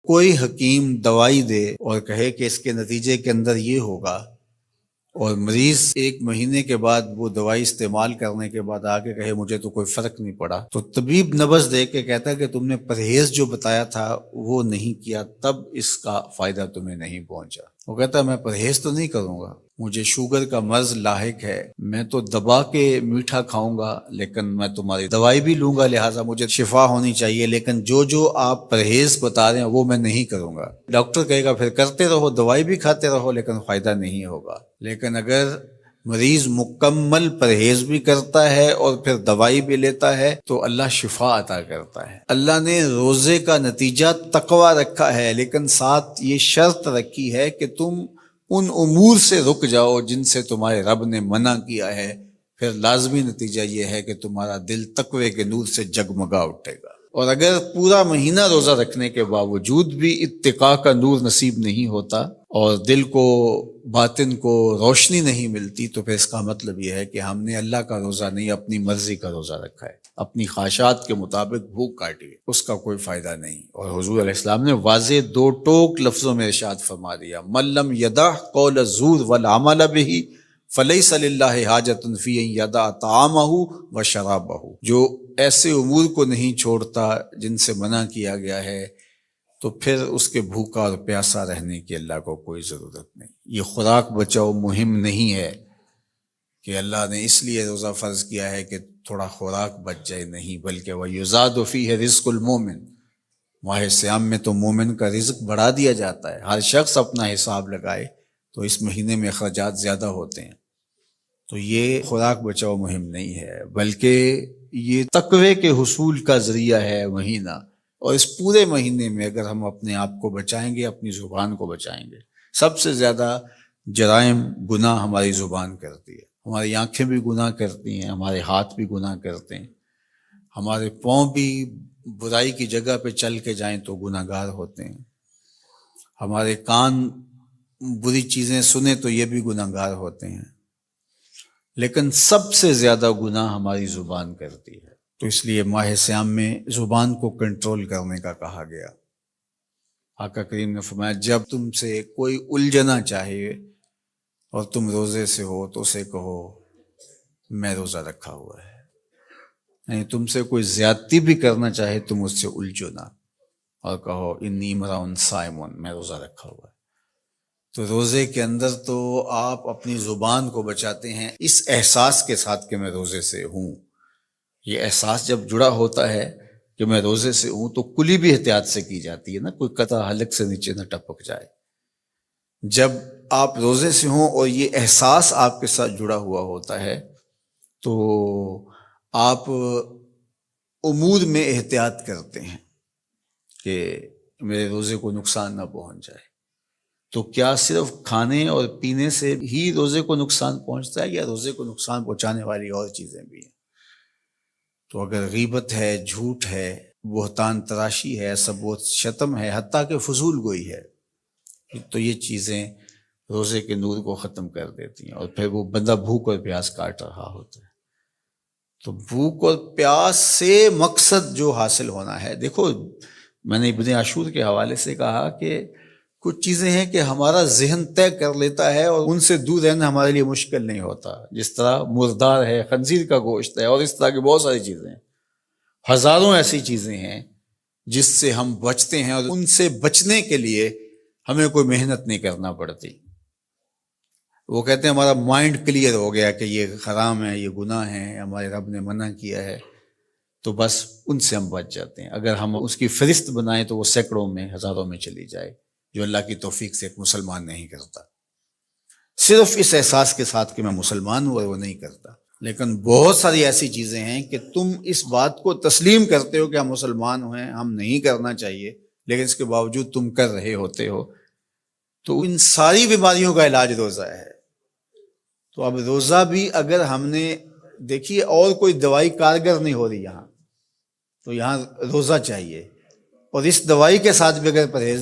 کوئی حکیم دوائی دے اور کہے کہ اس کے نتیجے کے اندر یہ ہوگا، اور مریض 1 مہینے کے بعد وہ دوائی استعمال کرنے کے بعد آ کے کہے مجھے تو کوئی فرق نہیں پڑا، تو طبیب نبض دے کے کہتا ہے کہ تم نے پرہیز جو بتایا تھا وہ نہیں کیا، تب اس کا فائدہ تمہیں نہیں پہنچا۔ وہ کہتا ہے میں پرہیز تو نہیں کروں گا، مجھے شوگر کا مرض لاحق ہے، میں تو دبا کے میٹھا کھاؤں گا، لیکن میں تمہاری دوائی بھی لوں گا، لہٰذا مجھے شفا ہونی چاہیے، لیکن جو آپ پرہیز بتا رہے ہیں وہ میں نہیں کروں گا۔ ڈاکٹر کہے گا پھر کرتے رہو، دوائی بھی کھاتے رہو، لیکن فائدہ نہیں ہوگا۔ لیکن اگر مریض مکمل پرہیز بھی کرتا ہے اور پھر دوائی بھی لیتا ہے تو اللہ شفا عطا کرتا ہے۔ اللہ نے روزے کا نتیجہ تقوی رکھا ہے، لیکن ساتھ یہ شرط رکھی ہے کہ تم ان امور سے رک جاؤ جن سے تمہارے رب نے منع کیا ہے، پھر لازمی نتیجہ یہ ہے کہ تمہارا دل تقوی کے نور سے جگمگا اٹھے گا۔ اور اگر پورا مہینہ روزہ رکھنے کے باوجود بھی اتقاء کا نور نصیب نہیں ہوتا اور دل کو باطن کو روشنی نہیں ملتی، تو پھر اس کا مطلب یہ ہے کہ ہم نے اللہ کا روزہ نہیں اپنی مرضی کا روزہ رکھا ہے، اپنی خواہشات کے مطابق بھوک کاٹی ہے، اس کا کوئی فائدہ نہیں۔ اور حضور علیہ السلام نے واضح 2 ٹوک لفظوں میں ارشاد فرما دیا، من لم یدع قول الزور والعمل به فلیس للہ حاجۃ فی ان یدع طعامہ و شرابہ، جو ایسے امور کو نہیں چھوڑتا جن سے منع کیا گیا ہے تو پھر اس کے بھوکا اور پیاسا رہنے کی اللہ کو کوئی ضرورت نہیں۔ یہ خوراک بچاؤ مہم نہیں ہے کہ اللہ نے اس لیے روزہ فرض کیا ہے کہ تھوڑا خوراک بچ جائے، نہیں، بلکہ وَيُزَادُ فِيهِ رِزْقُ الْمُؤْمِنِ، ماہ سیام میں تو مومن کا رزق بڑھا دیا جاتا ہے۔ ہر شخص اپنا حساب لگائے تو اس مہینے میں اخراجات زیادہ ہوتے ہیں، تو یہ خوراک بچاؤ مہم نہیں ہے، بلکہ یہ تقوی کے حصول کا ذریعہ ہے مہینہ۔ اور اس پورے مہینے میں اگر ہم اپنے آپ کو بچائیں گے، اپنی زبان کو بچائیں گے، سب سے زیادہ جرائم گناہ ہماری زبان کرتی ہے، ہماری آنکھیں بھی گناہ کرتی ہیں، ہمارے ہاتھ بھی گناہ کرتے ہیں، ہمارے پاؤں بھی برائی کی جگہ پہ چل کے جائیں تو گناہ گار ہوتے ہیں، ہمارے کان بری چیزیں سنیں تو یہ بھی گناہ گار ہوتے ہیں، لیکن سب سے زیادہ گناہ ہماری زبان کرتی ہے۔ تو اس لیے ماہ سیام میں زبان کو کنٹرول کرنے کا کہا گیا۔ آقا کریم نے فرمایا جب تم سے کوئی الجھنا چاہے اور تم روزے سے ہو تو اسے کہو میں روزہ رکھا ہوا ہے، یعنی تم سے کوئی زیادتی بھی کرنا چاہے تم اس سے الجھو نہ، اور کہو انی امرؤ صائم، میں روزہ رکھا ہوا ہے۔ تو روزے کے اندر تو آپ اپنی زبان کو بچاتے ہیں اس احساس کے ساتھ کہ میں روزے سے ہوں۔ یہ احساس جب جڑا ہوتا ہے کہ میں روزے سے ہوں تو کلی بھی احتیاط سے کی جاتی ہے نا، کوئی قطع حلق سے نیچے نہ ٹپک جائے۔ جب آپ روزے سے ہوں اور یہ احساس آپ کے ساتھ جڑا ہوا ہوتا ہے تو آپ امور میں احتیاط کرتے ہیں کہ میرے روزے کو نقصان نہ پہنچ جائے۔ تو کیا صرف کھانے اور پینے سے ہی روزے کو نقصان پہنچتا ہے، یا روزے کو نقصان پہنچانے والی اور چیزیں بھی ہیں؟ تو اگر غیبت ہے، جھوٹ ہے، بہتان تراشی ہے، سب و شتم ہے، حتیٰ کہ فضول گوئی ہے، تو یہ چیزیں روزے کے نور کو ختم کر دیتی ہیں، اور پھر وہ بندہ بھوک اور پیاس کاٹ رہا ہوتا ہے۔ تو بھوک اور پیاس سے مقصد جو حاصل ہونا ہے، دیکھو میں نے ابن عاشور کے حوالے سے کہا کہ کچھ چیزیں ہیں کہ ہمارا ذہن طے کر لیتا ہے اور ان سے دور رہنا ہمارے لیے مشکل نہیں ہوتا، جس طرح مردار ہے، خنزیر کا گوشت ہے، اور اس طرح کی بہت ساری چیزیں ہیں، ہزاروں ایسی چیزیں ہیں جس سے ہم بچتے ہیں، اور ان سے بچنے کے لیے ہمیں کوئی محنت نہیں کرنا پڑتی۔ وہ کہتے ہیں ہمارا مائنڈ کلیئر ہو گیا کہ یہ حرام ہے، یہ گناہ ہے، ہمارے رب نے منع کیا ہے، تو بس ان سے ہم بچ جاتے ہیں۔ اگر ہم اس کی فہرست بنائیں تو وہ سینکڑوں میں، ہزاروں میں چلی جائے، جو اللہ کی توفیق سے ایک مسلمان نہیں کرتا، صرف اس احساس کے ساتھ کہ میں مسلمان ہوں، اور وہ نہیں کرتا۔ لیکن بہت ساری ایسی چیزیں ہیں کہ تم اس بات کو تسلیم کرتے ہو کہ ہم مسلمان ہیں، ہم نہیں کرنا چاہیے، لیکن اس کے باوجود تم کر رہے ہوتے ہو، تو ان ساری بیماریوں کا علاج روزہ ہے۔ تو اب روزہ بھی اگر ہم نے دیکھیے اور کوئی دوائی کارگر نہیں ہو رہی یہاں، تو یہاں روزہ چاہیے، اور اس دوائی کے ساتھ بھی اگر پرہیز